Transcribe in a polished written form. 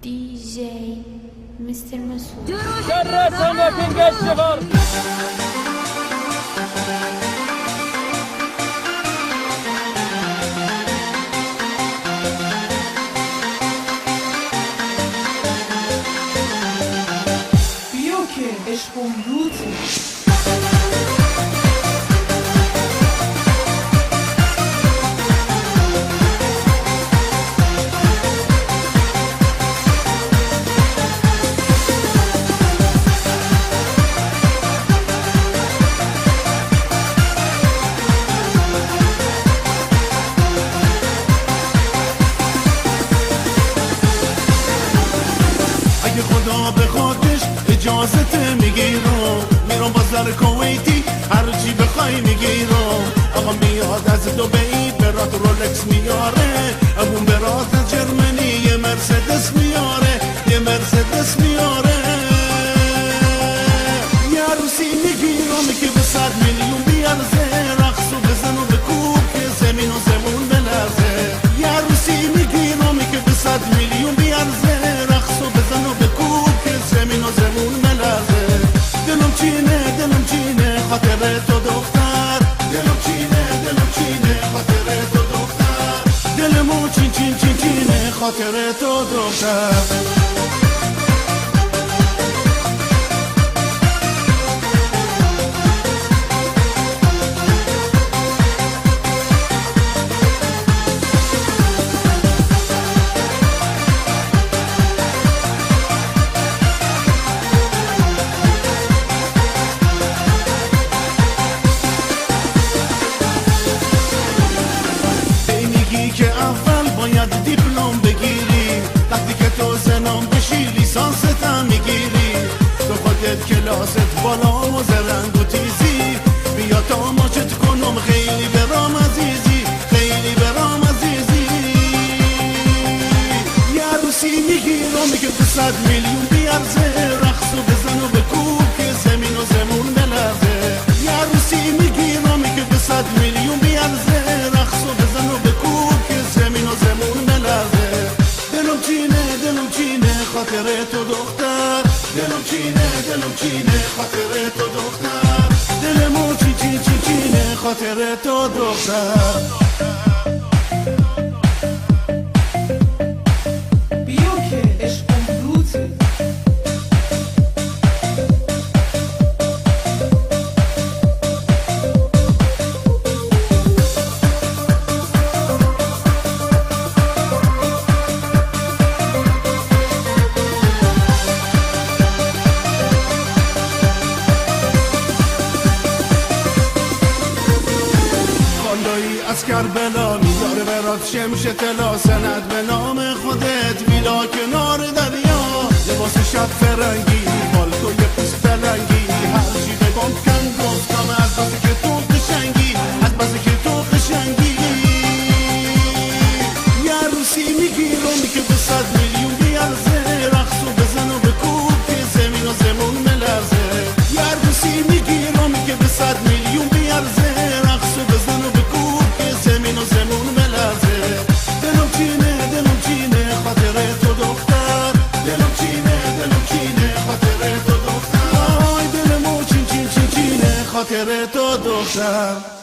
DJ Mr. Masoud. شرسنا كنج الشغل بیا که عشقم روته خدا به خودش اجازت میگیرم میرم بازار کویتی هرچی بخوای میگیرم آقا میاد از دبی برات رولکس میاره ابون برات از جرمنی یه مرسدس میاره یه مرسدس میاره یه عروسی میگیرم که به 100 میلیون بیارزه رقص و بزن و بکوب که زمین و زمون بلرزه یه عروسی میگیرم که به 100 میلیون بیارزه رقص و بزن و بکوب که زمین و زمون بلرزه دلم چینه خاطر تو دختر دلم چینه خاطر تو دختر دلمو چینه خاطر تو دختر که اول باید دیپلم بگیری وقتی که تو زنم بشی لیسانست هم میگیری تو خودت کلاست بالا و زرنگ و تیزی بیا تا ماچت کنم خیلی برام عزیزی خیلی برام عزیزی یه عروسی میگیرم که به 100 میلیون بیارزه رقص و بزن و بکوب که زمین و زمون بلرزه یه عروسی میگیرم که به 100 میلیون بیارزه رقص و بزن و بکوب زمین و زمون بلرزه دلم چینه خاطر تو دختر دلم چینه خاطر تو دختر دلمو چینه خاطر تو دختر بیا که عشقم روته از کربلا میذاره برات شمش طلا سند به نام خودت ویلا کنار دریا لباس شب فرنگی بالتوی پوست پلنگی هرچی بگم کن گفتم از بازی که تو قشنگی از بازی که تو قشنگی یه عروسی میگیرم که به 100 میلیون بیارزه رقص و بزن و بکوب که زمین و زمون ملرزه یه عروسی میگیرم که به 100 میلیون بیارزه رقص و بزن و بکوب زمین و زمون بلرزه دلم چینه خاطر تو دختر دلم چینه خاطر تو دختر آی دلمو چینه خاطر تو دختر